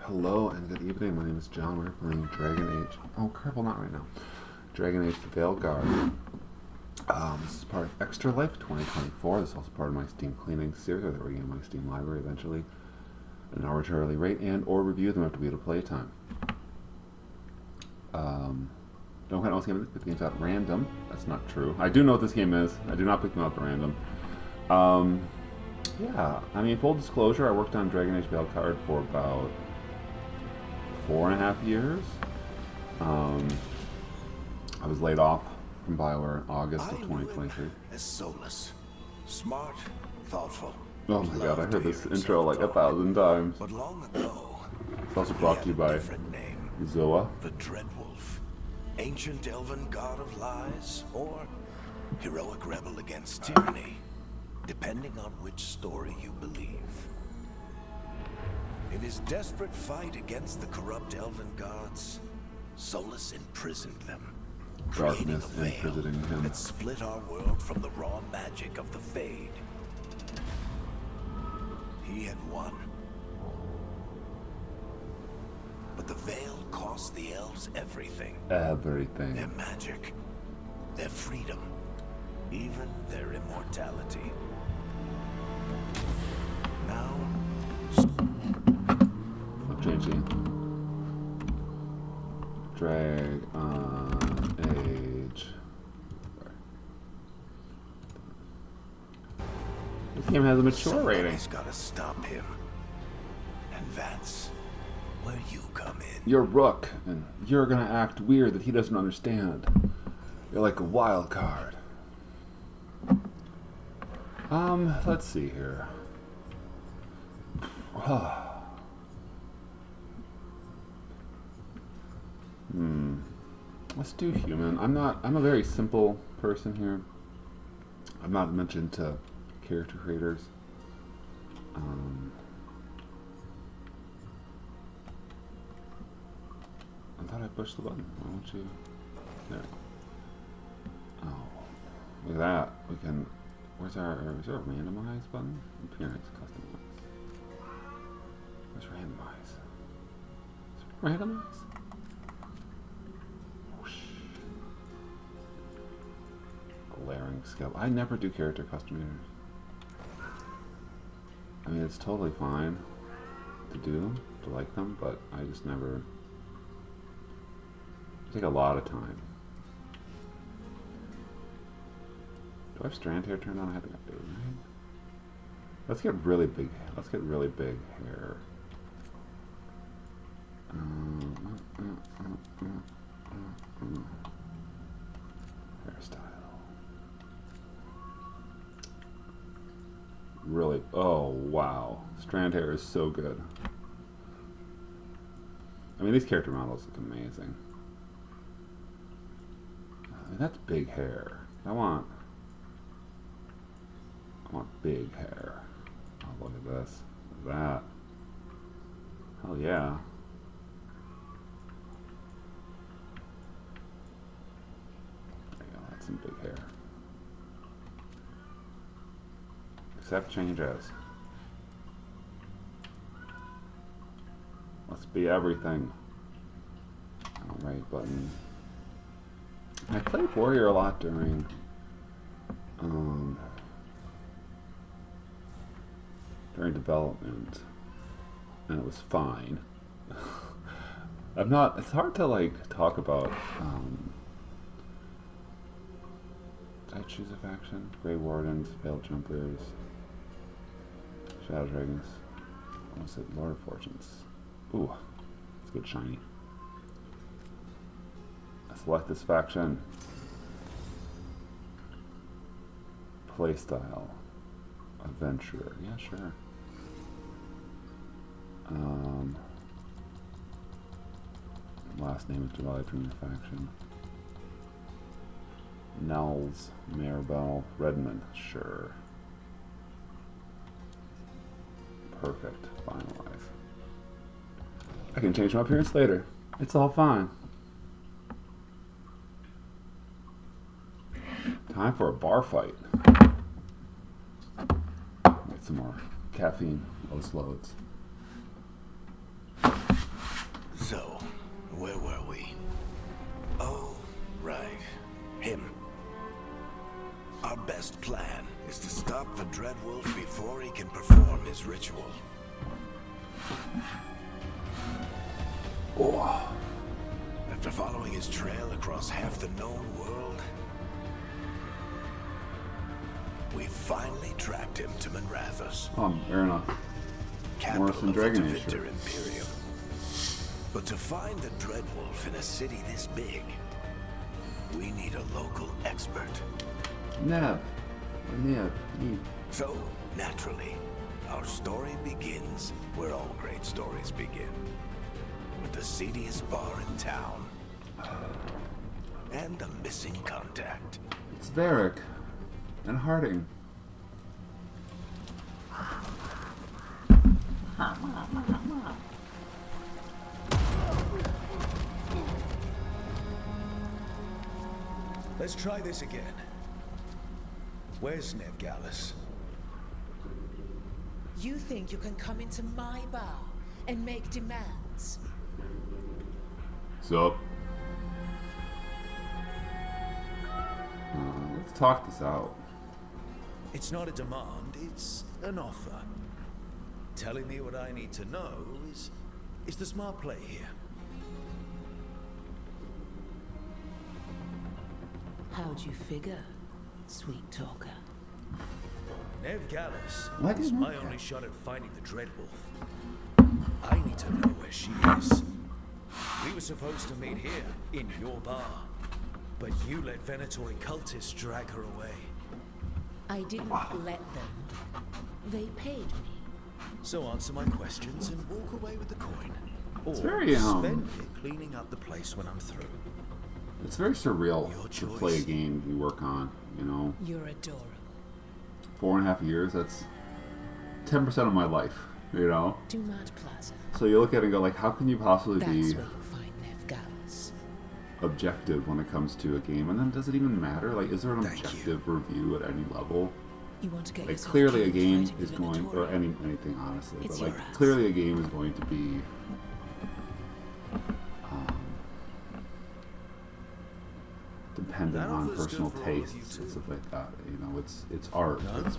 Hello and good evening. My name is John. We're playing Dragon Age. Oh, crap, well, not right now. Dragon Age Veilguard. This is part of Extra Life 2024. This is also part of my Steam cleaning series. That we're getting my Steam library eventually. An arbitrarily rate and or review them after we get a playtime. Don't kind of game. The game's at random. That's not true. I do know what this game is. I do not pick them up at random. Yeah, I mean, full disclosure, I worked on Dragon Age Veilguard for about 4.5 years. I was laid off from BioWare in August of 2023. As soulless, smart, thoughtful. Oh my god, I heard this intro like 1,000 times. But long ago, It's also brought to you by name, Zoa. the Dreadwolf, ancient elven god of lies, or heroic rebel against tyranny, depending on which story you believe. In his desperate fight against the corrupt elven gods, Solus imprisoned them, creating a Darkness veil imprisoning him. that split our world from the raw magic of the Fade. He had won. But the veil cost the elves everything. Everything. Their magic, their freedom, even their immortality. Now, I'm changing. Drag on age. This game has a mature rating. somebody's gotta stop him. And that's where you come in. You're Rook, and you're gonna act weird that he doesn't understand. You're like a wild card. Let's see here. Let's do human. I'm a very simple person here. I'm not much into character creators. I thought I pushed the button. Why don't you? There. Oh, look at that. We can. Is there a randomize button? Appearance, customize. Where's randomize? Is there randomize? Whoosh. Glaring skill. I never do character customizers. I mean, it's totally fine to do them, to like them, but I just never. Take a lot of time. Do I have strand hair turned on? I think I do, right? Let's get really big. Let's get really big hair. Hairstyle. Really. Oh wow, strand hair is so good. I mean, these character models look amazing. I mean, that's big hair. I want big hair. Oh, look at this. Look at that. Hell yeah. There you go. That's some big hair. Accept changes. Must be everything. Alright, button. I played Warrior a lot during development, and it was fine. It's hard to like talk about. Did I choose a faction? Grey Wardens, Veil Jumpers, Shadow Dragons. What was it? Lord of Fortunes. Ooh, it's good shiny. Select this faction. Playstyle. Adventurer. Yeah, sure. Last name is derived from your faction. Nels, Maribel, Redmond. Sure. Perfect. Finalize. I can change my appearance later. It's all fine. Time for a bar fight. Get some more caffeine, loads. Dreadwolf before he can perform his ritual. Oh. After following his trail across half the known world, we finally tracked him to Manrathus, Erna. capital Morrison of the Dragon Age Tevinter shirt. Imperium. But to find the Dreadwolf in a city this big, we need a local expert. Neb. Neb. So, naturally, our story begins where all great stories begin. With the seediest bar in town. And a missing contact. It's Varric. And Harding. Let's try this again. Where's Ned Gallus? You think you can come into my bar and make demands? Sup? Let's talk this out. It's not a demand, it's an offer. Telling me what I need to know is the smart play here. How'd you figure, sweet talker? Nev Gallus What is is my Nev only Gallus? shot at finding the Dreadwolf. I need to know where she is. We were supposed to meet here, in your bar. But you let Venatori cultists drag her away. I didn't let them. They paid me. So answer my questions and walk away with the coin. Or very, spend it cleaning up the place when I'm through. It's very surreal Your to play a choice. game you work on, you know. You're adorable. 4.5 years, that's 10% of my life, you know. Dumont Plaza. So you look at it and go like, how can you possibly That's be where you'll find Nev Gallus. objective when it comes to a game? And then does it even matter? Like, is there an Thank you. objective review at any level? You want to get Like, yourself clearly a killed game fighting is the going, or Venatori? anything honestly, It's but like, your ass. clearly a game is going to be dependent That on offer's good personal for all of you tastes too. and stuff like that. You know, it's art, No? it's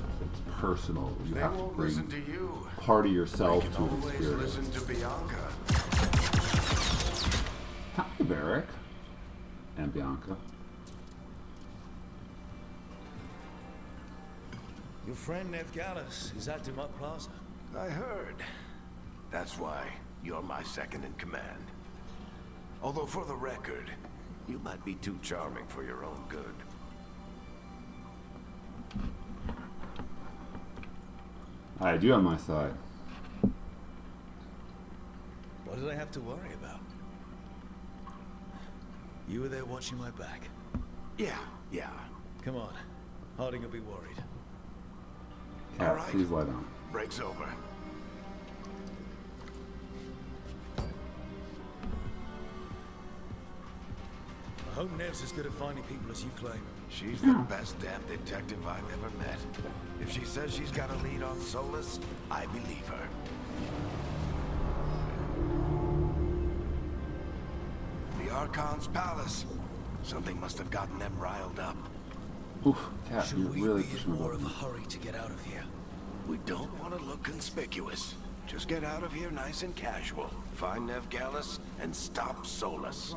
personal. You They have to won't listen bring to you. part of They yourself can to an always experience. listen to Bianca. Hi, Varric. And Bianca. Your friend Nev Gallus is at Dumont Plaza. I heard. That's why you're my second in command. Although for the record, you might be too charming for your own good. I had you on my side. What did I have to worry about? You were there watching my back. Yeah. Come on. Harding will be worried. Cat, All right. please lie down. Break's over. I hope Nev's as good at finding people as you claim. She's the best damn detective I've ever met. If she says she's got a lead on Solus, I believe her. The Archon's palace. Something must have gotten them riled up. Oof, Cat, Should you're we really be pushing in the more of a button. hurry to get out of here? We don't want to look conspicuous. Just get out of here nice and casual. Find Nev Gallus and stop Solus.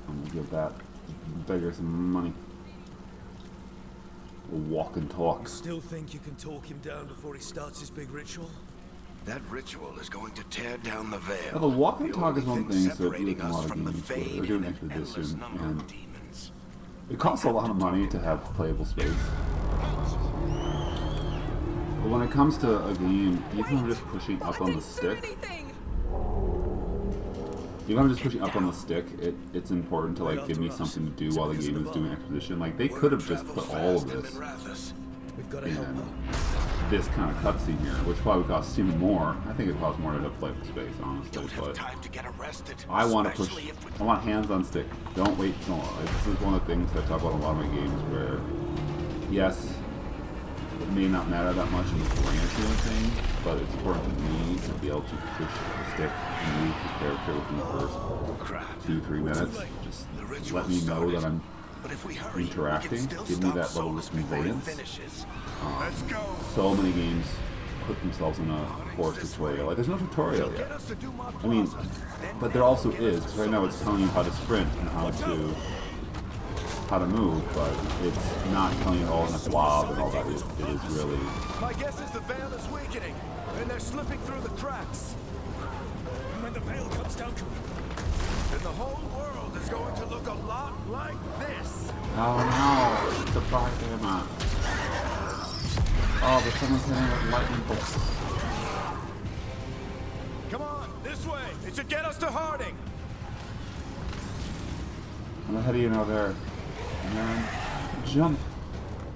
I'm gonna give that beggar some money. We'll walk and talk. You still think you can talk him down before he starts his big ritual? That ritual is going to tear down the veil. Now, the walk and The talk is only one thing, so separating you can us lot of from the games where Fade they're doing and an endless Expedition, number and of demons. it costs a lot of money to have playable space. But when it comes to a game, even if I'm just pushing up on the stick, even if I'm just pushing up on the stick, it's important to like give me something to do while the game is doing Expedition. Like they could have just put all of this We've got to help in her. this kind of cutscene here, which probably costs even more. I think it costs more to have playable space, honestly, Don't have but time to get arrested. I want to push. especially if we- I want hands on stick. Don't wait till. Like, this is one of the things I talk about in a lot of my games where, yes, it may not matter that much in the grand scheme of things, but it's important to me to be able to push the stick and move the character within the first Crap. 2-3 minutes. Just The ritual let me know started. that I'm But if we hurry, we interacting, can still give me stop that level of Solus before he conveyance. finishes. Let's go. So many games put themselves in a forced tutorial. Like, there's no tutorial Get yet. us to Dumont I mean, Plaza. but there also is. 'Cause right now it's telling you how to sprint and how to move, but it's not telling you all in a blob and all that. It is really. My guess is the veil is weakening, and they're slipping through the cracks. And when the veil comes down, And the whole world is going to look a lot like this. Oh no! It's the fire hammer. Oh, there's someone's hitting with lightning bolts. Come on, this way. It should get us to Harding. I'm ahead of you now there. And then jump.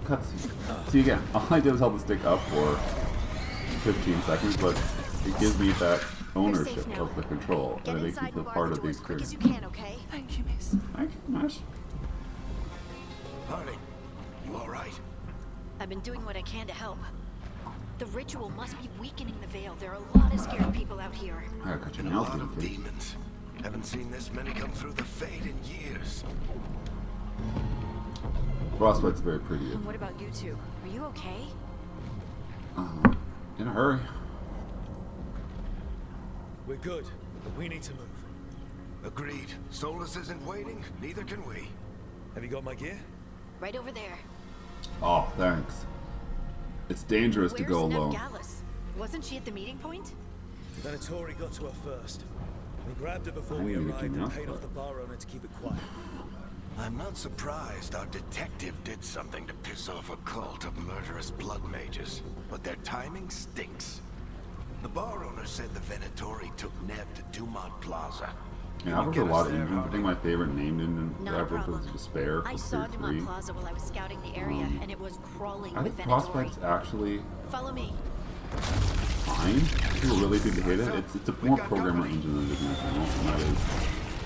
Cutscene. See again, all I did was hold the stick up for 15 seconds, but it gives me that ownership of the control, and it makes me feel part of the experience. Okay? Thank you, miss. Thank you, Nash. Harding, you all right? I've been doing what I can to help. The ritual must be weakening the veil. There are a lot of scared people out here. I gotta cut your And a nails, lot little of kid. demons. Haven't seen this many come through the Fade in years. Frostbite's very pretty. And what about you two? Are you okay? In a hurry. we're good, but we need to move. Agreed. Solus isn't waiting, neither can we. Have you got my gear? Right over there. Oh, thanks. It's dangerous to Where's go alone. Gallus? Wasn't she at the meeting point? Venatori got to her first. We grabbed her before I we need to arrived keep and up, paid off but- the bar owner to keep it quiet. I'm not surprised our detective did something to piss off a cult of murderous blood mages, but their timing stinks. The bar owner said the Venatori took Nev to Dumont Plaza. Yeah, I've worked a Get lot us of there, engines. I think my favorite named engine Not that a I've worked problem. was Despair I for saw Tier Dumont 3. Plaza while I was scouting the area, and it was crawling I with think Venatori. Frostbite's actually Follow me. fine. People really seem to hate it. It's a more programmer engine than it is anything else, and that is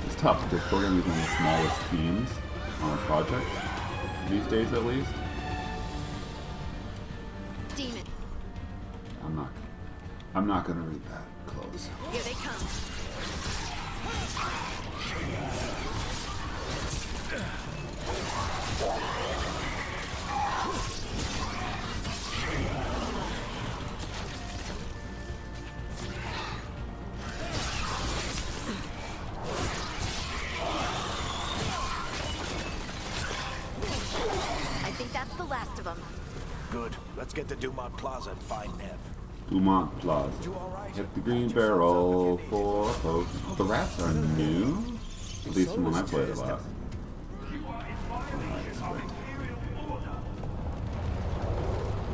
it's tough because programming is one of the smallest teams on a project these days, at least. Demon. I'm not gonna read that close. Here they come. I think that's the last of them. Good. Let's get to Dumont Plaza and find Nev. Dumont Plaza. You all right? Hit the green barrel for folks. The rats are new. At least when I played it last.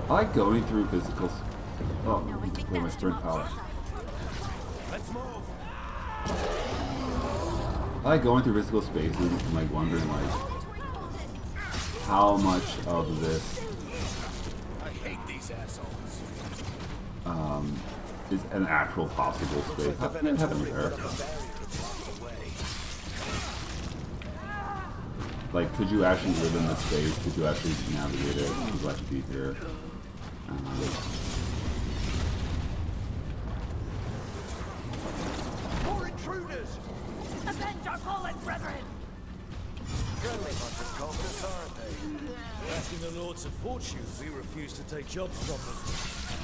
I like going through physicals. Oh, No, I just think play my that's sprint Dumont power. Plaza. Let's move. I like going through physical spaces and like wondering like how much of this I hate these assholes. is an actual possible space. How can it happen there? Like, could you actually live in this space? Could you actually navigate it? Could you actually be here? More intruders! Avenge our fallen brethren! Friendly bunch of cultists, aren't they? Back in the Lords of Fortune, we refuse to take jobs from them.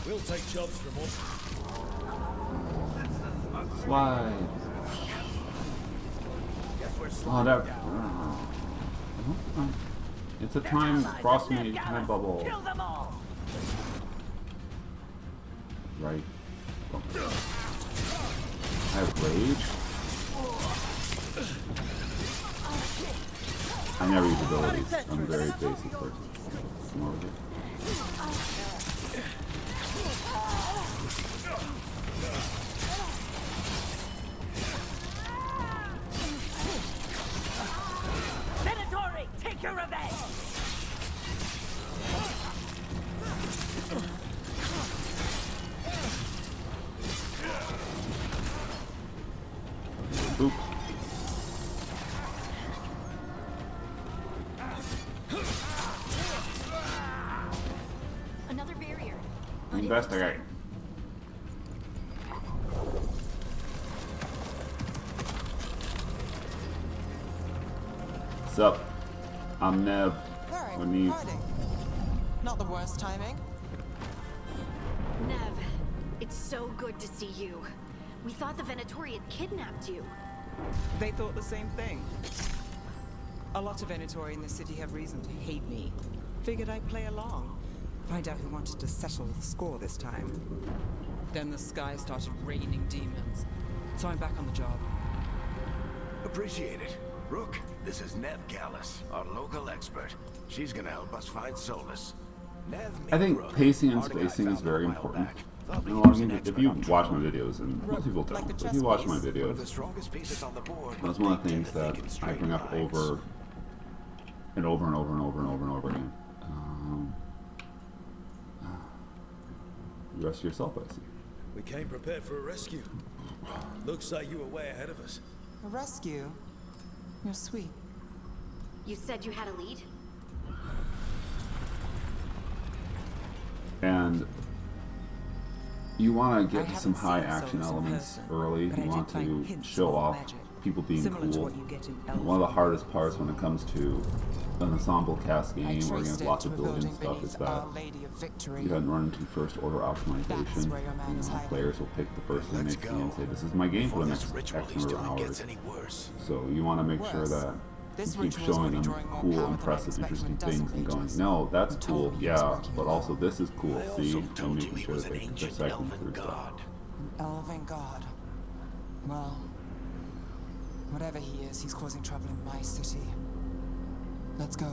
We'll take jobs from all. Slide. Oh, that. It's a time cross-made time bubble. Kill them all! Right. I have rage. I never use abilities. I'm a very basic person. More of it. Venatori, take your revenge! Boop. Another barrier. Investigate. Sup? I'm Neb. Very When you hiding. Not the worst timing. Nev, it's so good to see you. We thought the Venatori had kidnapped you. They thought the same thing. A lot of Venatori in the city have reason to hate me. Figured I'd play along. Find out who wanted to settle the score this time. Then the sky started raining demons. So I'm back on the job. Appreciate it. Rook, this is Nev Gallus, our local expert. She's gonna help us find Solus. Nev, I think Rook, pacing and Arctic I spacing is found a very while important. back. Thought we And a lot of used an you, if expert you on watch my travel. videos, and most people Like don't, the but if you watch my chess piece. One of the videos, strongest pieces on the board. that's but one of the they tend things to think that in I straight bring up lines. over and over and over and over and over and over again. The rest of yourself, I see. We came prepared for a rescue. Looks like you were way ahead of us. A rescue? You're sweet. You said you had a lead? And you want to I get to haven't some high seen action Solus in elements person, early. but You I want did find to hints show of off magic, people being similar to cool. what you get in One of the Elven. hardest parts when it comes to an ensemble cast I game where you traced have it lots to of a building building stuff is beneath that Our Lady of Victory. you hadn't run into first order optimization. That's where your man is hiding. Players will pick the first thing they Let's see and go. say, "This is my game for Before the this next ritual X he's number of doing hours." gets any worse. So you want to make sure Worse. that This you keep ritual's showing already them drawing more cool, power than I impressive, expected interesting in dozen things and going, pages. "No, that's You cool, told me he was yeah, working but also alone. this is cool." I See, also and told you making he sure was that an they keep ancient dissecting elven through stuff. god. Elven god. Well, whatever he is, he's causing trouble in my city. Let's go.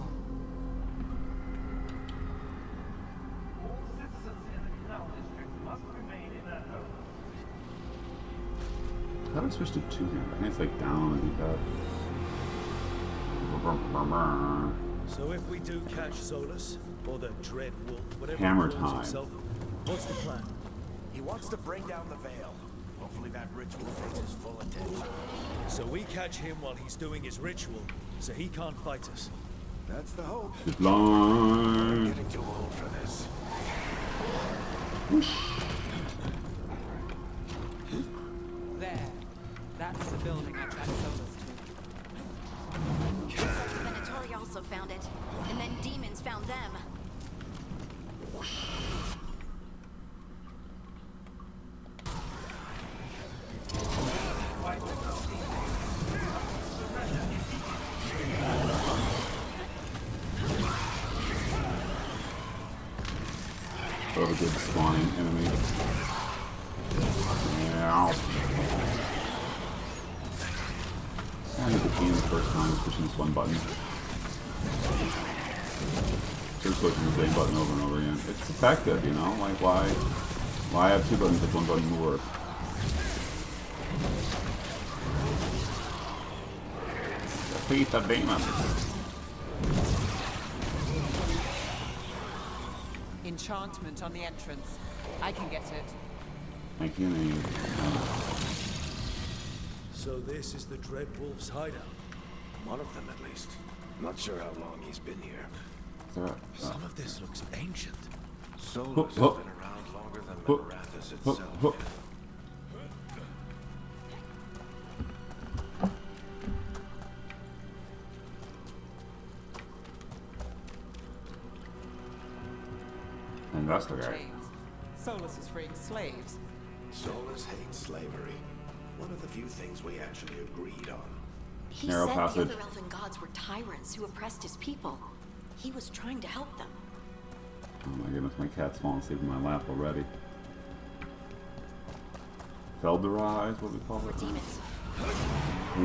All citizens in the canal district must remain in their homes. How do I switch to two-hand? I think it's like down and D-pad. So if we do catch Solus, or the Dread Wolf, whatever Hammer he calls time. himself, what's the plan? He wants to bring down the veil. Hopefully that ritual takes his full attention. So we catch him while he's doing his ritual, so he can't fight us. That's the hope. It's blind. Getting too old for this. There. That's the building I tracked Solus to. The Venatori also found it, and then demons found them. Love a good spawning enemy. Yeah. I did the game the first time was pushing this one button. Just pushing the same button over and over again. It's effective, you know? Like, why have two buttons if one button will work? Defeat the demons. Enchantment on the entrance. I can get it. Thank you, name. So this is the Dread Wolf's hideout. One of them, at least. Not sure how long he's been here. Some of this looks ancient. Solus has been Hup. around longer than Hup. Marathas Hup, itself. hup. Investigate. Chains. Solus is freeing slaves. Solus hates slavery. One of the few things we actually agreed on. He Narrow said passage. the other elven gods were tyrants who oppressed his people. He was trying to help them. Oh my goodness, my cat's falling asleep in my lap already. Felderize, what do we call it? Demons.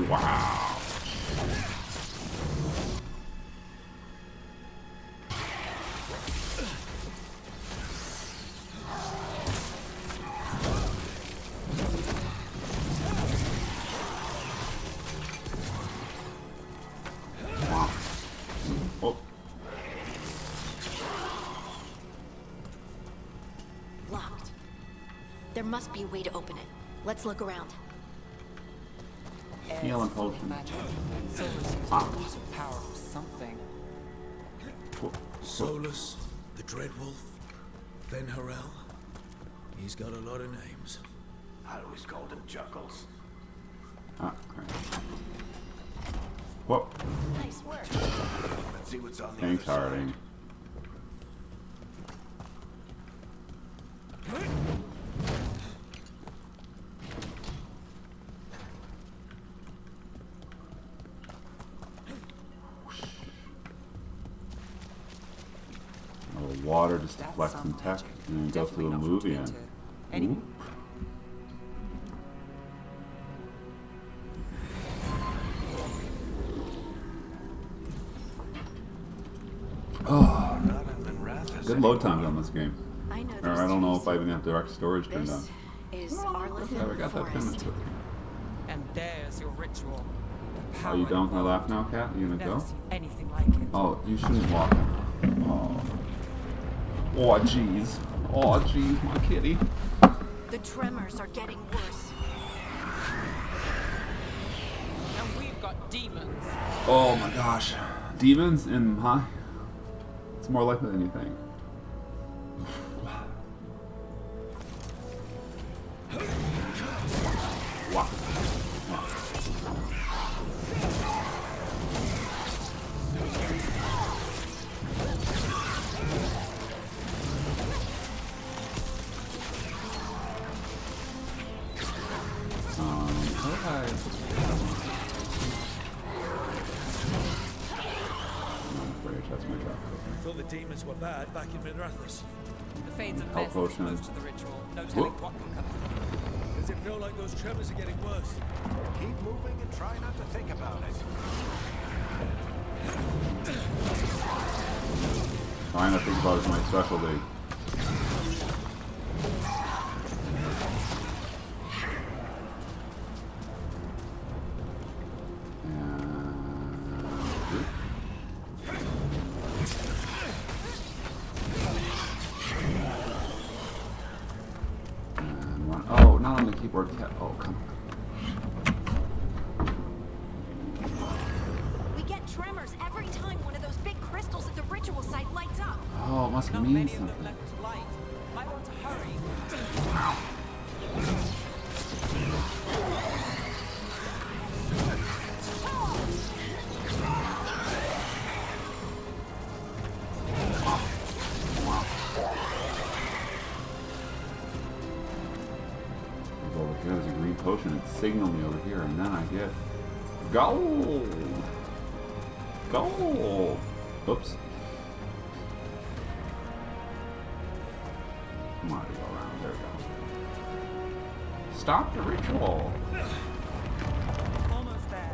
Wow. Wow. Oh, Locked. There must be a way to open it. Let's look around. healing potion. Magic. Solus used a lot of power for something. Solus, the Dread Wolf, Venharel. He's got a lot of names. I always called him Chuckles. Ah, right. Whoa. Nice work. Let's Let's see what's on the Thanks, other Harding. side. Oh, the water just That's deflects some some tech, magic. and then go Definitely through a not from movie. Twitter. And Any- Oop. Oh, Not in Minrathous good load anymore. times on this game. I know Or there's I don't know if trees. I even have direct storage turned on. This is Yeah, we Arlithin got that Forest. finished. And there's your ritual. The Are power you done with my laugh involved. now, Cat? You gonna Never go? seen anything like it. Oh, you shouldn't walk. Oh. Oh, jeez. Oh, jeez, my kitty. The tremors are getting worse. And we've got demons. Oh my gosh. Demons in my... It's more likely than you think. Wow. Okay. That's my job. I thought the demons were bad back in Minrathous. The fades of Help mess is potion. close to the ritual. No telling Whoop. what can come. Does it feel like those tremors are getting worse? Keep moving and try not to think about it. Trying to think about it as my specialty. And one. Oh, not on the keyboard. Oh, come on. We get tremors every time one of those big crystals at the ritual site lights up. Oh, it must Not mean many of them something. left light. Might want to hurry. Over here, there's a green potion. It signaled me over here, and then I get gold. Gold. Oops. Come on, go around. There we go. Stop the ritual. Almost there.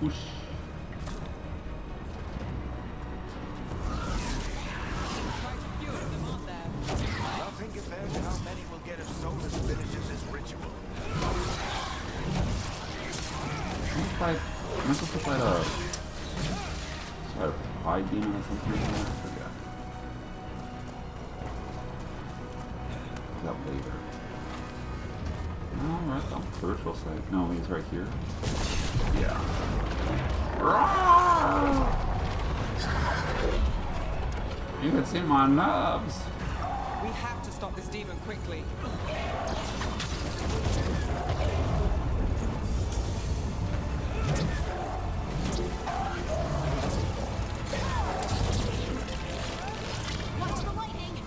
Whoosh. Quite a few of them, aren't there? Nothing compared to how many will get if Solus finishes his ritual. Am I supposed to fight a high demon or something? I forget. That later. No, right on the ritual side. No, he's right here. Yeah. You can see my nerves. We have to stop this demon quickly. Watch the lightning!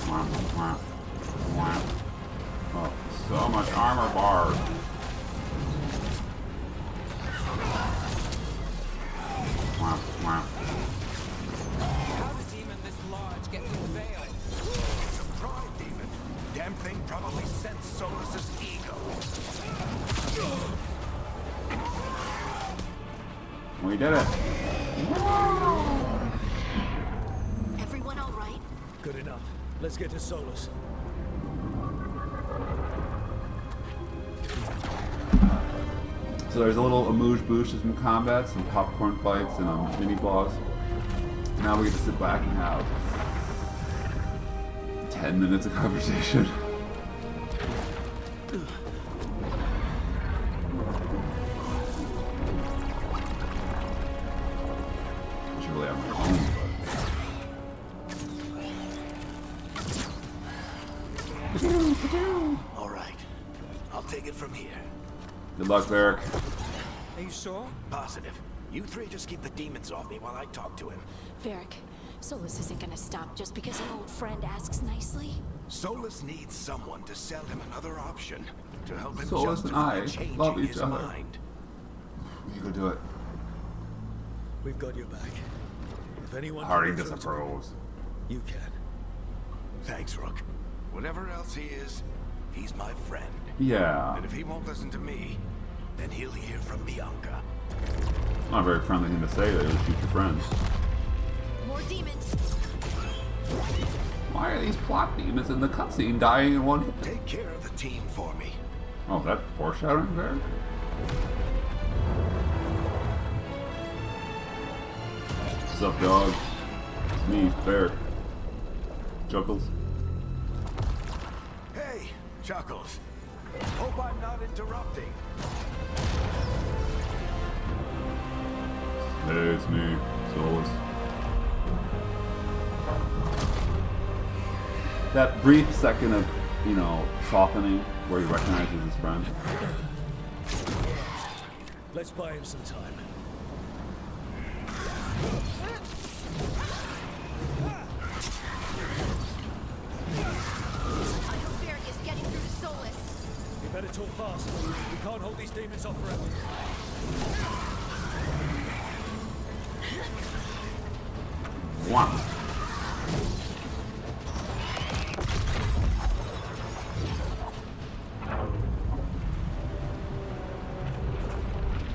Wah, wah, wah. Oh, so much armor bars. Wah, wah. How did demon this large get through the veil? It's a pride demon. Damn thing probably sensed Solus's ego. We did it. Everyone all right? Good enough. Let's get to Solus. So there's a little amuse-bouche, some combat, some popcorn fights, and a mini boss. Now we get to sit back and have 10 minutes of conversation. Usually I'm at home, All right. I'll take it from here. but good luck, Varric. Are you sure? Positive. You three just keep the demons off me while I talk to him. Varric, Solus isn't gonna stop just because an old friend asks nicely. Solus needs someone to sell him another option to help him Solus and justify I changing love each his other. mind. You go do it. We've got your back. If anyone Harding can get through to him, disapproves. you can. Thanks, Rook. Whatever else he is, he's my friend. Yeah. And if he won't listen to me, then he'll hear from Bianca. Not a very friendly thing to say that it would shoot your friends. More demons. Why are these plot demons in the cutscene dying in one hit? Take care of the team for me. Oh, is that foreshadowing there? What's up, dog? It's me, Bear. Chuckles. Hey, Chuckles. Hope I'm not interrupting. Hey, it's me, Solus. That brief second of, you know, softening where he recognizes his friend. Let's buy him some time. I hope Varric is getting through to Solus. You better talk fast. We can't hold these demons off forever. One.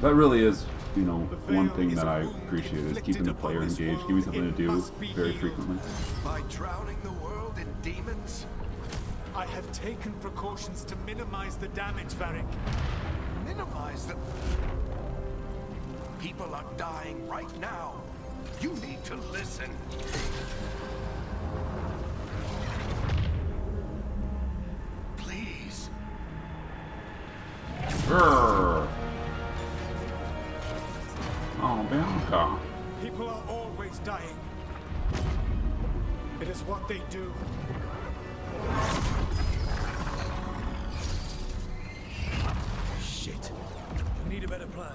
That really is, you know, one thing that I appreciate is keeping the player engaged, giving me something to do very frequently. By drowning the world in demons? I have taken precautions to minimize the damage, Varric. Minimize the... People are dying right now. You need to listen. Please. Grrr. Oh, Bianca. People are always dying. It is what they do. Shit. We need a better plan.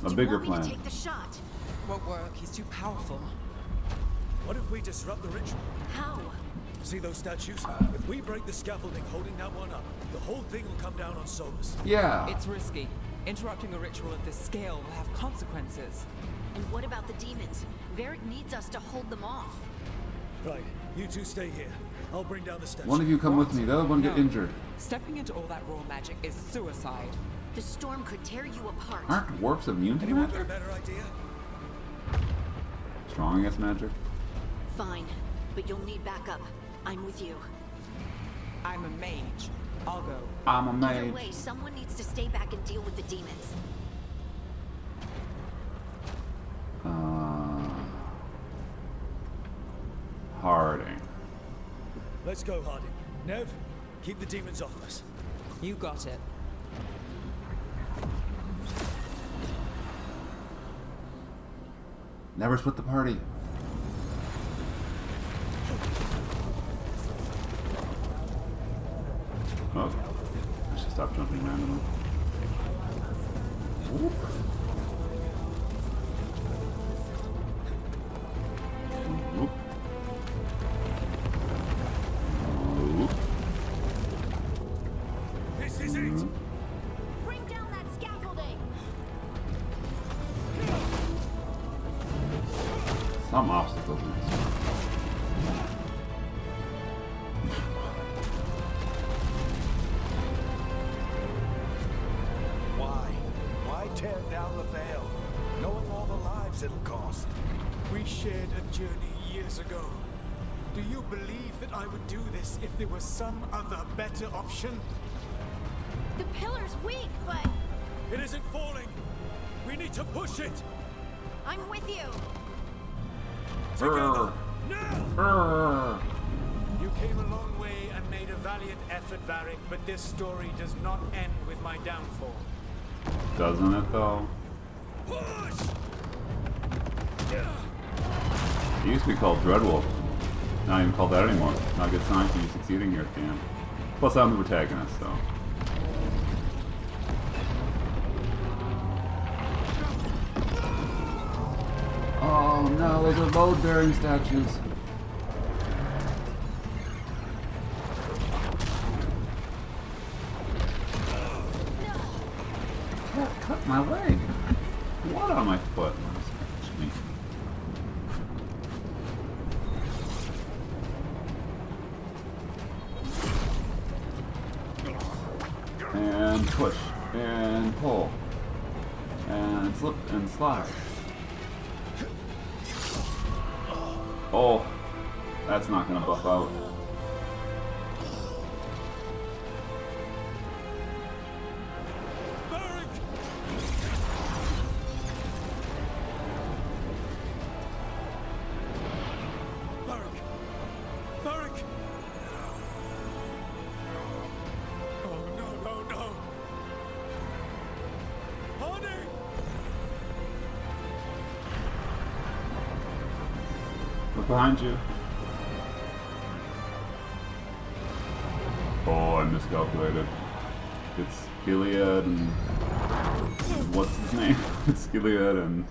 A Do bigger you want me plan. to take the shot? Won't work. He's too powerful. What if we disrupt the ritual? How? See those statues? If we break the scaffolding holding that one up, the whole thing will come down on Solus. Yeah. It's risky. Interrupting a ritual of this scale will have consequences. And what about the demons? Varric needs us to hold them off. Right, you two stay here. I'll bring down the statue. One of you come with me. The other one get No. injured. Stepping into all that raw magic is suicide. The storm could tear you apart. Aren't dwarfs immune to Anyone got a magic? better idea? Strong against magic? Fine, but you'll need backup. I'm with you. I'm a mage. I'll go. I'm a Either mage. way, someone needs to stay back and deal with the demons. Harding. Let's go, Harding. Nev, keep the demons off us. You got it. Never split the party. Oh. I should stop jumping randomly. Whoop. Whoop. Whoop. This is it! Bring down that scaffolding! Some obstacles in this one. Why? Why tear down the veil? Knowing all much it'll cost. We shared a journey years ago. Do you believe that I would do this if there was some other better option? The pillar's weak, but It isn't falling. We need to push it. I'm with you. Together. Now. You came a long way and made a valiant effort, Varric, but this story does not end with my downfall. Doesn't it though? Push. It used to be called Dreadwolf. Not even called that anymore. Not a good sign for you succeeding here at the end. Plus I'm the protagonist, so. Oh no, those are load-bearing statues. Oh, cut my leg. What on my foot? And push, and pull, and slip, and slide. Oh, that's not gonna buff out. Look behind you. Oh, I miscalculated. It's Gilead and... what's his name? It's Gilead and...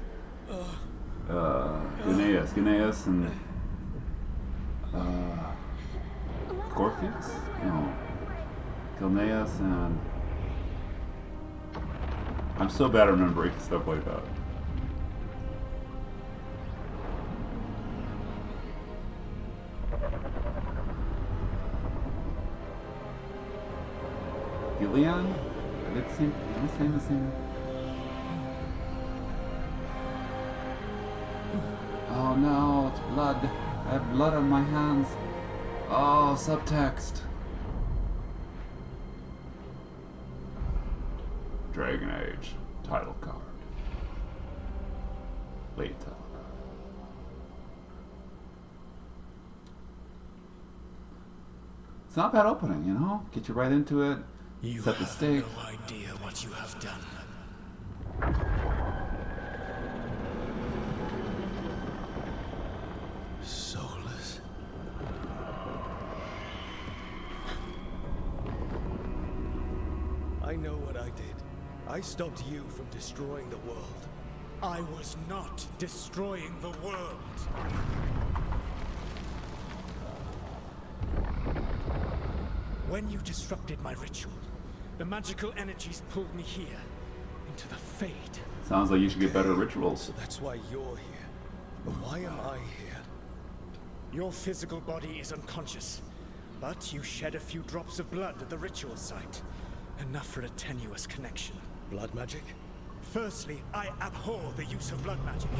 Gaineas and... Corpheus? No. Gilneas and... I'm so bad at remembering stuff like that. Gilead? Are they the same? Am I saying the same? Oh no, it's blood. I have blood on my hands. Oh, subtext. Dragon Age title card. Late title card. It's not a bad opening, you know? Get you right into it. You set the have stage. no idea what you have done. Soulless. I know what I did. I stopped you from destroying the world. I was not destroying the world. When you disrupted my ritual, the magical energies pulled me here, into the Fade. Sounds like you should get better rituals. So that's why you're here. But why am I here? Your physical body is unconscious, but you shed a few drops of blood at the ritual site. Enough for a tenuous connection. Blood magic? Firstly, I abhor the use of blood magic.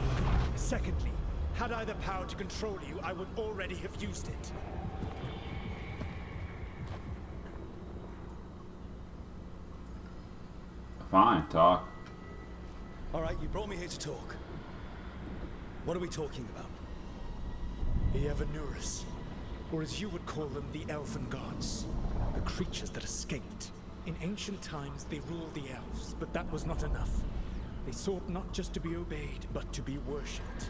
Secondly, had I the power to control you, I would already have used it. Fine, talk. Alright, you brought me here to talk. What are we talking about? The Evanurus, or as you would call them, the Elven Gods. The creatures that escaped. In ancient times, they ruled the elves, but that was not enough. They sought not just to be obeyed, but to be worshipped.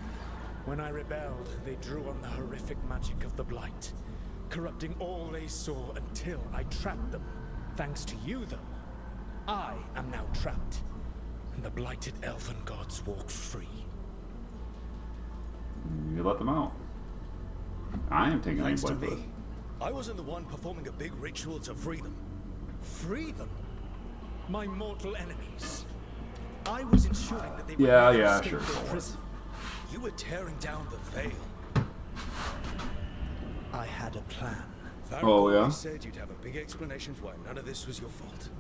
When I rebelled, they drew on the horrific magic of the Blight, corrupting all they saw until I trapped them. Thanks to you, though, I am now trapped, and the blighted Elven Gods walk free. You let them out. I am taking any Thanks to blame for me. this. I wasn't the one performing a big ritual to free them. Free them? My mortal enemies. I was ensuring that they would Yeah, never yeah, escape sure. their prison. You were tearing down the veil. I had a plan. Varric Oh, yeah? always said you'd have a big explanation for why none of this was your fault.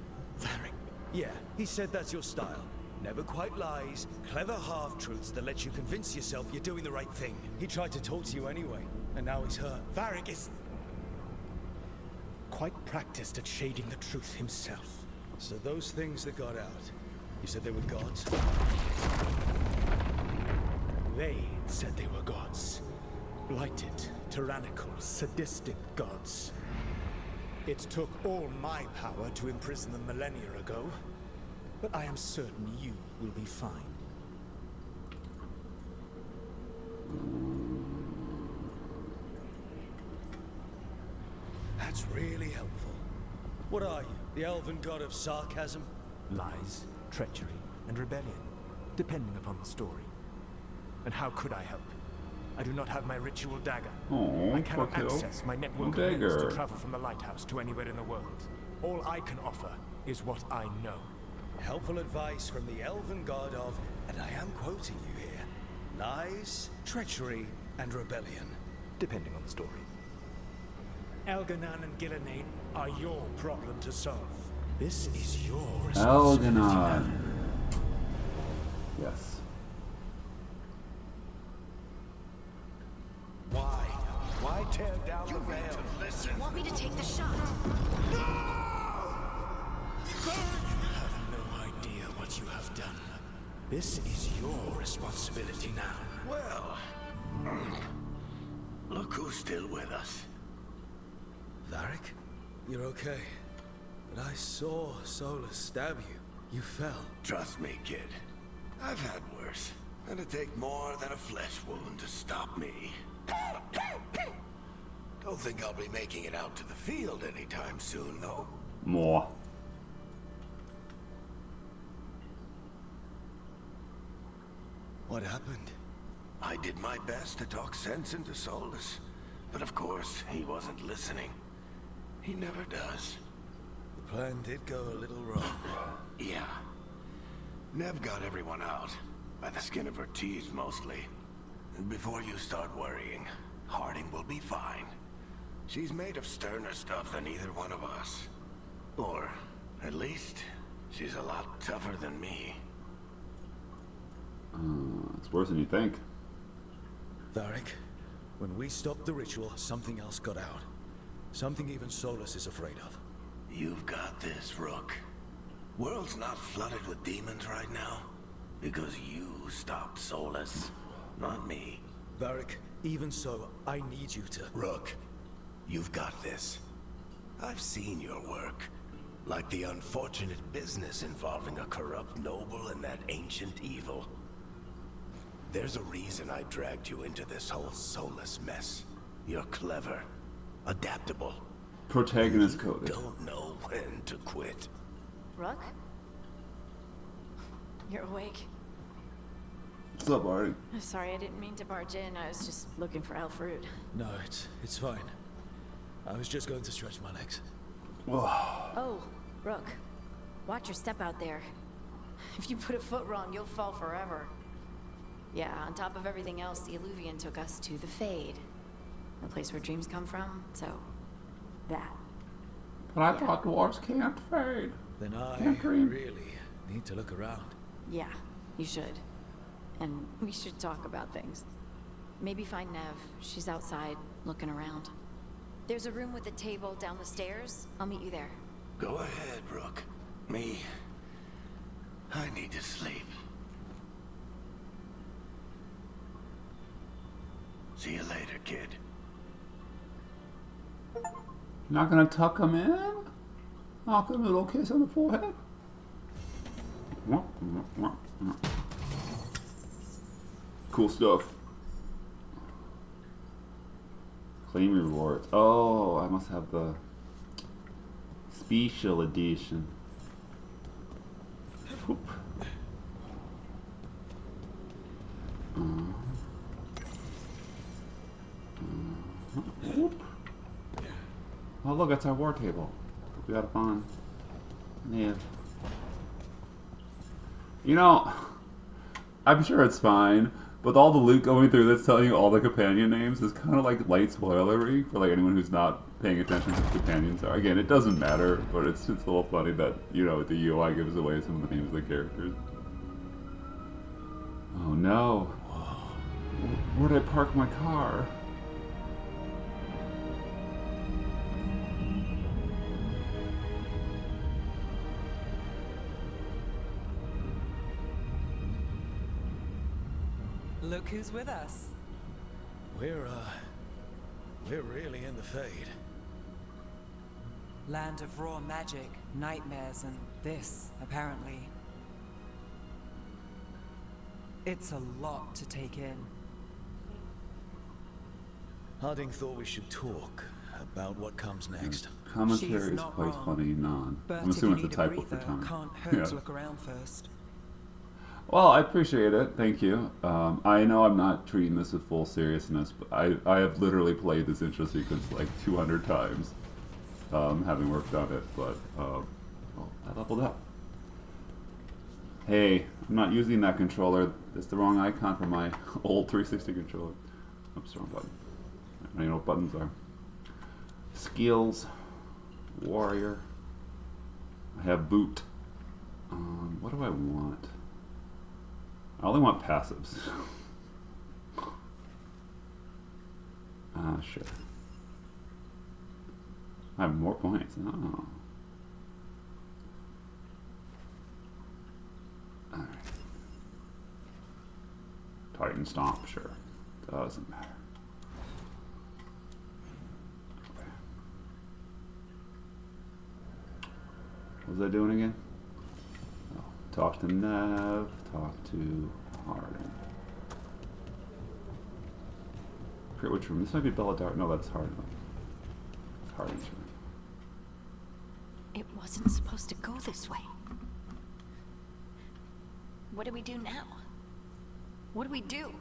Varric, Yeah, he said that's your style. Never quite lies, clever half-truths that let you convince yourself you're doing the right thing. He tried to talk to you anyway, and now he's hurt. Varric is quite practiced at shading the truth himself. So those things that got out, you said they were gods? They said they were gods. Blighted, tyrannical, sadistic gods. It took all my power to imprison them millennia ago, but I am certain you will be fine. That's really helpful. What are you, the elven god of sarcasm? Lies, treachery, and rebellion, depending upon the story. And how could I help? I do not have my ritual dagger. Oh, I cannot fuck you. access my network of links to travel from the lighthouse to anywhere in the world. All I can offer is what I know. Helpful advice from the elven god of, and I am quoting you here, lies, treachery, and rebellion. Depending on the story. Elganan and Gillenane are your problem to solve. This is your responsibility now. Elganan. Yes. Why? Why tear down the veil? Listen. Want me to take the shot? You have no idea what you have done. This is your responsibility now. Well, look who's still with us. Varric? You're okay. But I saw Solus stab you. You fell. Trust me, kid. I've had worse. And it'd take more than a flesh wound to stop me. Don't think I'll be making it out to the field anytime soon, though. More. What happened? I did my best to talk sense into Solus. But of course, he wasn't listening. He never does. The plan did go a little wrong. Yeah. Nev got everyone out. By the skin of her teeth, mostly. And before you start worrying, Harding will be fine. She's made of sterner stuff than either one of us. Or, at least, she's a lot tougher than me. It's worse than you think. Varric, when we stopped the ritual, something else got out. Something even Solus is afraid of. You've got this, Rook. World's not flooded with demons right now. Because you stopped Solus, not me. Varric, even so, I need you to... Rook, you've got this. I've seen your work. Like the unfortunate business involving a corrupt noble and that ancient evil. There's a reason I dragged you into this whole Solus mess. You're clever, adaptable. Protagonist coded. Don't know when to quit. Rook? You're awake. What's up, Artie? Sorry, I didn't mean to barge in. I was just looking for elf fruit. No, it's fine. I was just going to stretch my legs. Oh, Rook. Watch your step out there. If you put a foot wrong, you'll fall forever. Yeah, on top of everything else, the Illuvian took us to the Fade. The place where dreams come from, so... that. But I thought dwarves can't fade. Then I Can't dream. really need to look around. Yeah, you should. And we should talk about things. Maybe find Nev. She's outside, looking around. There's a room with a table down the stairs. I'll meet you there. Go ahead, Rook. Me, I need to sleep. See you later, kid. Not gonna tuck him in? Knock him a little kiss on the forehead? Cool stuff. Claim rewards. Oh, I must have the special edition. Whoop. Whoop. Oh look, it's our war table. We got it on. Yeah. You know, I'm sure it's fine, but all the loot going through that's telling you all the companion names is kind of like light spoilery for like anyone who's not paying attention to the companions are. Again, it doesn't matter, but it's just a little funny that, you know, the UI gives away some of the names of the characters. Oh no. Where'd I park my car? Look who's with us. We're really in the Fade. Land of raw magic, nightmares, and this, apparently. It's a lot to take in. Harding thought we should talk about what comes next. Commentary She's is not quite wrong. funny, non. But I'm if assuming you it's a need a typo for breather, Tommy. can't hurt Yeah. to look around first. Well, I appreciate it. Thank you. I know I'm not treating this with full seriousness, but I have literally played this intro sequence like 200 times, having worked on it. But well, I leveled up. Hey, I'm not using that controller. It's the wrong icon for my old 360 controller. Oops, wrong button. I don't even know what buttons are. Skills, warrior. I have boot. What do I want? I only want passives. Sure. I have more points. Oh. Alright. Titan Stomp, sure. Doesn't matter. Okay. What was I doing again? Oh, talk to Nev, talk to Harding. I forget which room. This might be Belladar. No, that's Harding. It's Harding's room. It wasn't supposed to go this way. What do we do now? What do we do?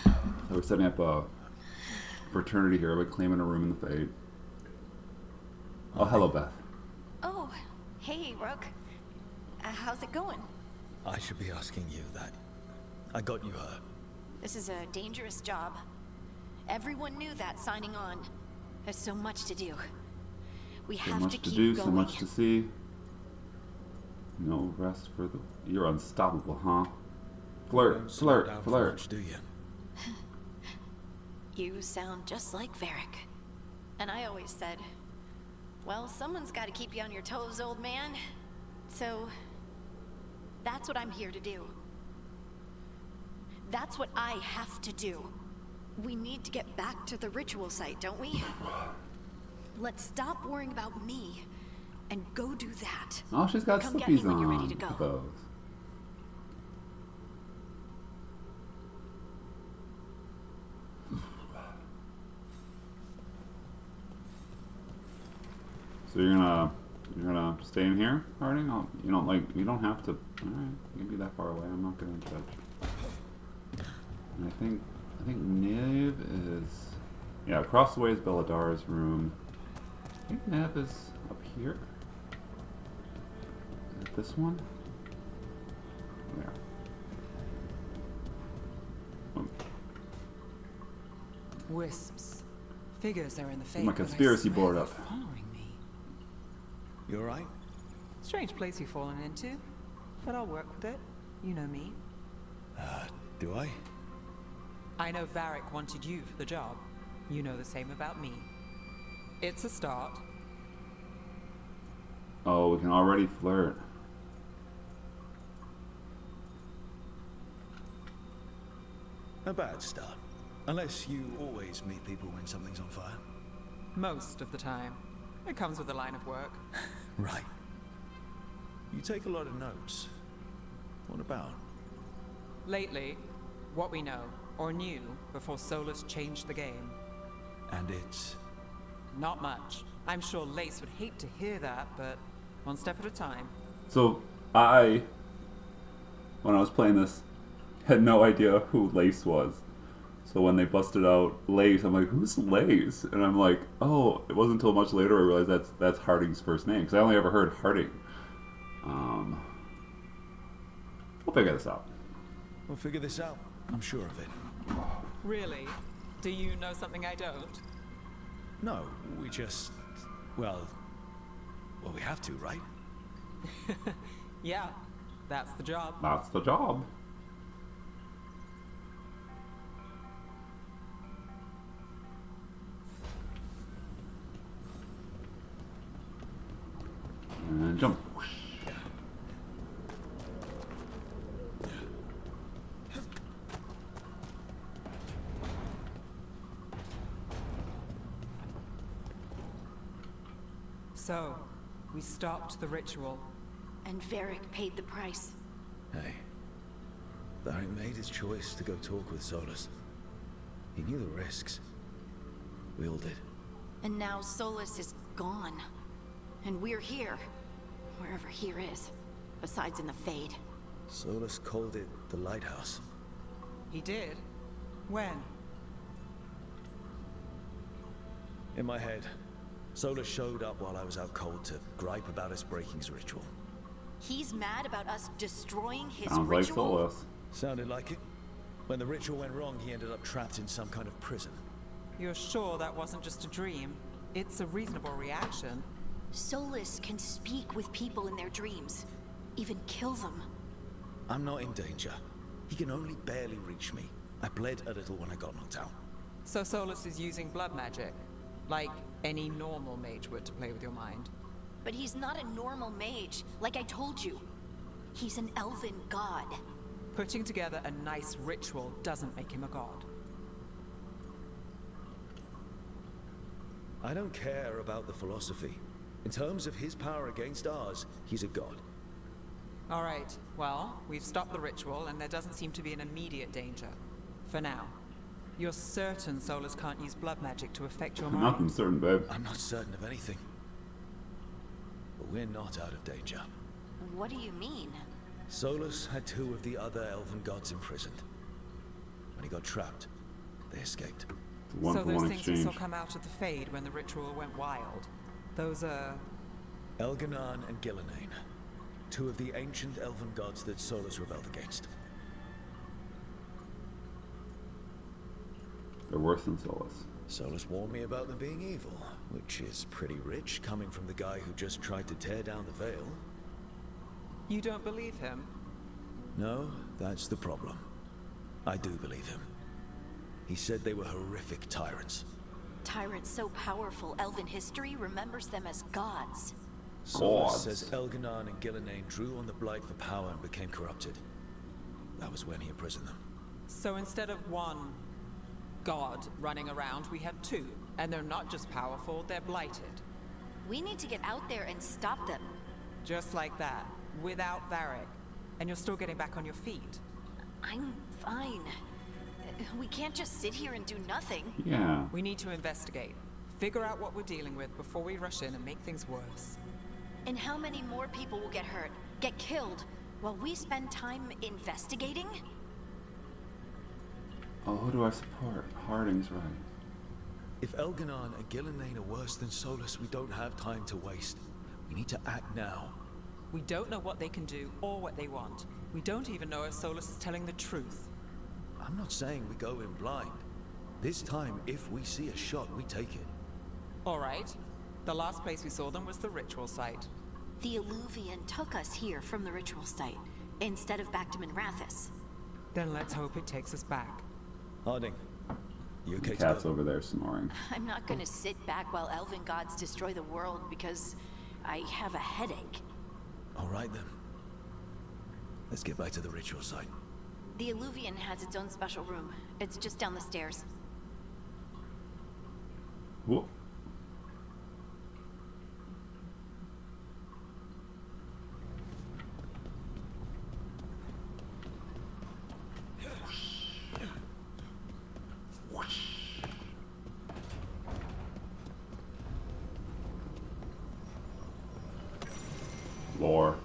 So we're setting up a fraternity here. We're claiming a room in the Fade. Oh, hello, Beth. Oh, hey, Rook. How's it going? I should be asking you that. I got you hurt. This is a dangerous job. Everyone knew that signing on. There's so much to do. We So have much to to keep do, going. so much to see. No rest for the... You're unstoppable, huh? Flirt, Don't slow flirt, down for flirt. much, do you? You sound just like Varric. And I always said, well, someone's got to keep you on your toes, old man. So, that's what I'm here to do. That's what I have to do. We need to get back to the ritual site, don't we? Let's stop worrying about me and go do that. Oh, she's got Come get me slippies when on. you're ready to go. Look at those. So you're gonna stay in here, Harding? You don't have to. All right, you can be that far away. I'm not gonna judge. And I think Niv is, yeah, across the way is Belladar's room. I think Niv is up here. Is it this one? There. Oh, Wisps. Figures are in the Fade. my but I conspiracy swear board they're up. following me. You alright? Strange place you've fallen into, but I'll work with it. You know me. Do I? I know Varric wanted you for the job. You know the same about me. It's a start. Oh, we can already flirt. A bad start. Unless you always meet people when something's on fire. Most of the time. It comes with the line of work. Right. You take a lot of notes. What about? Lately, what we know, or knew, before Solus changed the game. And it's... Not much. I'm sure Lace would hate to hear that, but one step at a time. So when I was playing this, had no idea who Lace was. So when they busted out Lace, I'm like, who's Lace? And I'm like, oh, it wasn't until much later I realized that's Harding's first name, because I only ever heard Harding. We'll figure this out. We'll figure this out. I'm sure of it. Really? Do you know something I don't? No, we just... Well, we have to, right? Yeah. That's the job. That's the job. And jump. Whoosh. So, we stopped the ritual. And Varric paid the price. Hey, Varric made his choice to go talk with Solus. He knew the risks. We all did. And now Solus is gone. And we're here. Wherever here is. Besides in the Fade. Solus called it the Lighthouse. He did? When? In my head, Solus showed up while I was out cold to gripe about us breaking his ritual. He's mad about us destroying his Sounds like ritual? Solus. Sounded like it. When the ritual went wrong, he ended up trapped in some kind of prison. You're sure that wasn't just a dream? It's a reasonable reaction. Solus can speak with people in their dreams. Even kill them. I'm not in danger. He can only barely reach me. I bled a little when I got knocked out. So Solus is using blood magic? Like any normal mage would to play with your mind? But he's not a normal mage, like I told you. He's an elven god. Putting together a nice ritual doesn't make him a god. I don't care about the philosophy. In terms of his power against ours, he's a god. All right, well, we've stopped the ritual and there doesn't seem to be an immediate danger. For now. You're certain Solus can't use blood magic to affect your mind? Nothing certain, babe. I'm not certain of anything. But we're not out of danger. What do you mean? Solus had 2 of the other elven gods imprisoned. When he got trapped, they escaped. One So for those one things we exchange. saw come out of the Fade when the ritual went wild. Those are... Elganan and Gillenane. 2 of the ancient elven gods that Solus rebelled against. They're worse than Solus. Solus warned me about them being evil, which is pretty rich coming from the guy who just tried to tear down the veil. You don't believe him? No, that's the problem. I do believe him. He said they were horrific tyrants. Tyrants so powerful, elven history remembers them as gods. Solus Gods. says Elganan and Gillenane drew on the Blight for power and became corrupted. That was when he imprisoned them. So instead of one god running around, we have 2. And they're not just powerful, they're blighted. We need to get out there and stop them. Just like that, without Varric. And you're still getting back on your feet. I'm fine. We can't just sit here and do nothing. Yeah. We need to investigate. Figure out what we're dealing with before we rush in and make things worse. And how many more people will get hurt, get killed, while we spend time investigating? Oh, who do I support? Harding's right. If Elganan and Gillenane are worse than Solus, we don't have time to waste. We need to act now. We don't know what they can do or what they want. We don't even know if Solus is telling the truth. I'm not saying we go in blind. This time, if we see a shot, we take it. All right. The last place we saw them was the ritual site. The Illuvian took us here from the ritual site, instead of back to Minrathous. Then let's hope it takes us back. Harding, you The okay to cat's go? over there snoring. I'm not gonna sit back while elven gods destroy the world because I have a headache. All right then. Let's get back to the ritual site. The Illuvian has its own special room. It's just down the stairs. Whoa. Lore.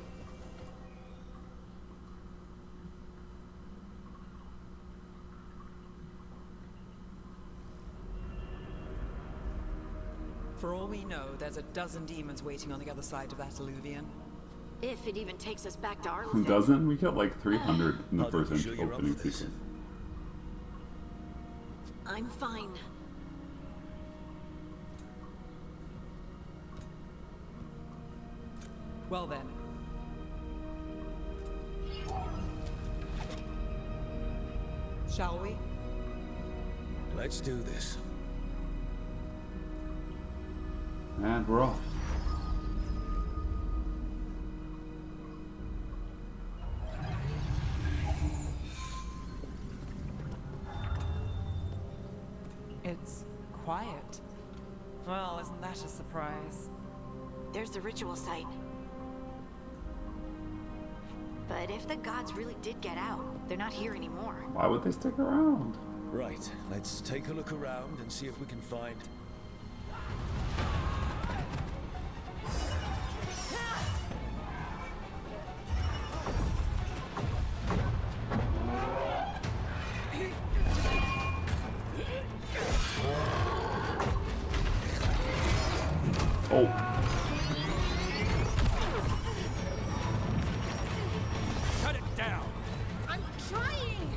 For all we know, there's a dozen demons waiting on the other side of that Illuvian. If it even takes us back to Who Arlington. doesn't? We got like 300 in the Harding, first you sure you're up opening for this? sequence. I'm fine. Well then. Shall we? Let's do this. And we're off. It's quiet. Well, isn't that a surprise? There's the ritual site. But if the gods really did get out, they're not here anymore. Why would they stick around? Right, let's take a look around and see if we can find... Oh. Cut it down! I'm trying!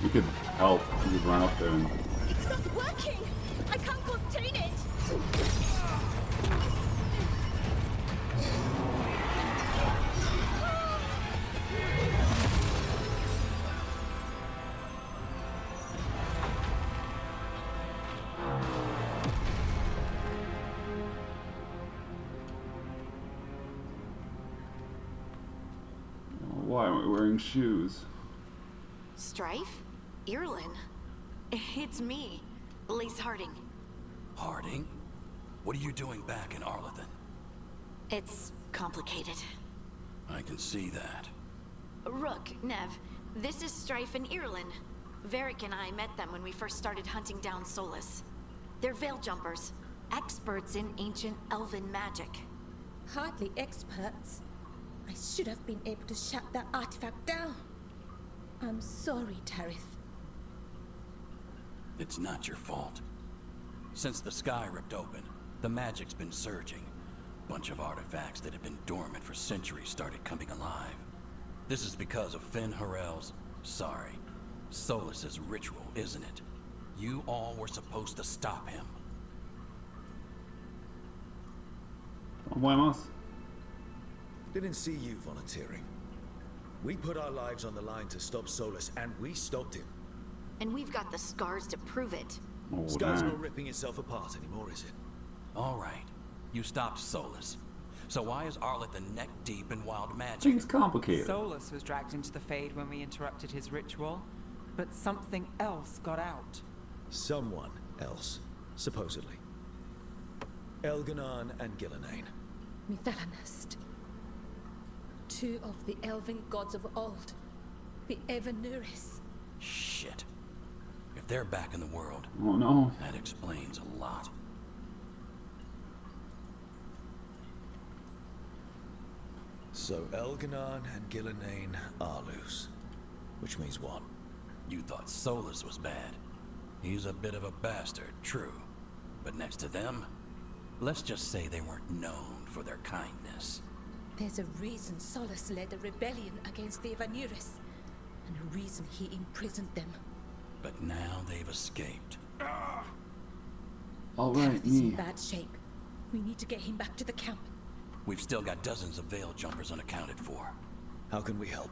You could help. You could run up there and... It's not working! I can't contain it! Why aren't we wearing shoes? Strife? Irlin? It's me, Lace Harding. Harding? What are you doing back in Arlington? It's complicated. I can see that. Rook, Nev, this is Strife and Irlin. Varric and I met them when we first started hunting down Solus. They're veil jumpers, experts in ancient elven magic. Hardly experts. I should have been able to shut that artifact down. I'm sorry, Tarith. It's not your fault. Since the sky ripped open, the magic's been surging. Bunch of artifacts that had been dormant for centuries started coming alive. This is because of Finn Harel's... sorry, Solus's ritual, isn't it? You all were supposed to stop him. Don't blame us. Didn't see you volunteering. We put our lives on the line to stop Solus, and we stopped him. And we've got the scars to prove it. Oh, Sky's dang. not ripping itself apart anymore, is it? All right, you stopped Solus. So why is Arlington neck deep in wild magic? Things complicated. Solus was dragged into the Fade when we interrupted his ritual, but something else got out. Someone else, supposedly. Elganon and Gillenane. Mithalanast. Two of the elven gods of old. The Evanuris. Shit. If they're back in the world, Oh no. that explains a lot. So Elganon and Gillenane are loose. Which means what? You thought Solus was bad. He's a bit of a bastard, true. But next to them, let's just say they weren't known for their kindness. There's a reason Solus led a rebellion against the Evanuris, and a reason he imprisoned them. But now they've escaped. All right, Tarith is in me. bad shape. We need to get him back to the camp. We've still got dozens of veil jumpers unaccounted for. How can we help?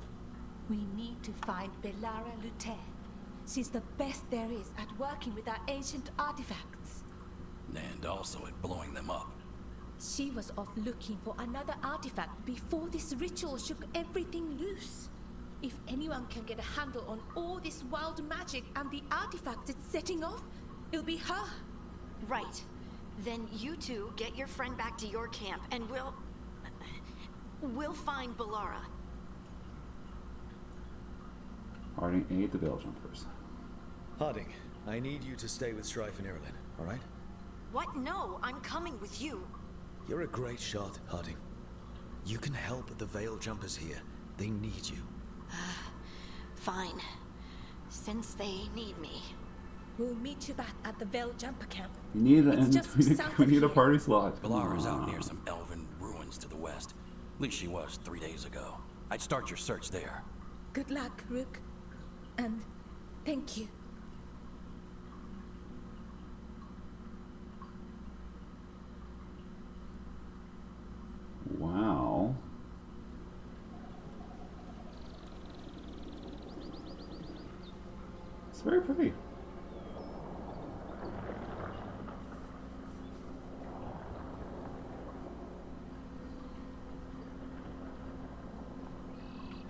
We need to find Belara Luther. She's the best there is at working with our ancient artifacts. And also at blowing them up. She was off looking for another artifact before this ritual shook everything loose. If anyone can get a handle on all this wild magic and the artifacts it's setting off, it'll be her. Right. Then you two get your friend back to your camp, and we'll find Belara. Harding aid the veil jumpers. Harding, I need you to stay with Strife and Irlin, alright? What? No, I'm coming with you. You're a great shot, Harding. You can help the veil jumpers here. They need you. Fine. Since they need me. We'll meet you back at the Veil Jumper camp. We need It's an just we south we of need a here. party slot. Belara's out near some elven ruins to the west. At least she was 3 days ago. I'd start your search there. Good luck, Rook. And thank you. Wow. very pretty.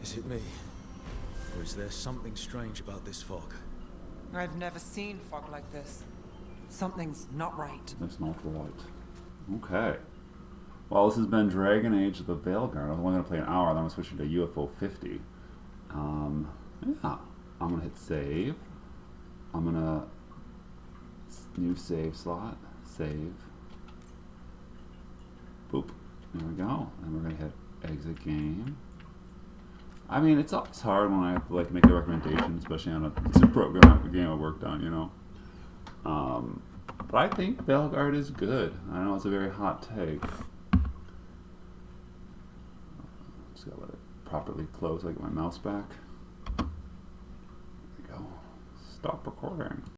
Is it me? Or is there something strange about this fog? I've never seen fog like this. Something's not right. There's not right. Okay. Well, this has been Dragon Age the Veilguard. I'm only going to play an hour, then I'm switching to UFO 50. Yeah. I'm going to hit save. I'm going to... New save slot. Save. Boop. There we go. And we're going to hit exit game. I mean, it's always hard when I have to, like, make a recommendation, especially on a program, a game I worked on, you know. But I think Veilguard is good. I know it's a very hot take. Just gotta let it properly close so I get my mouse back. There we go. Stop recording.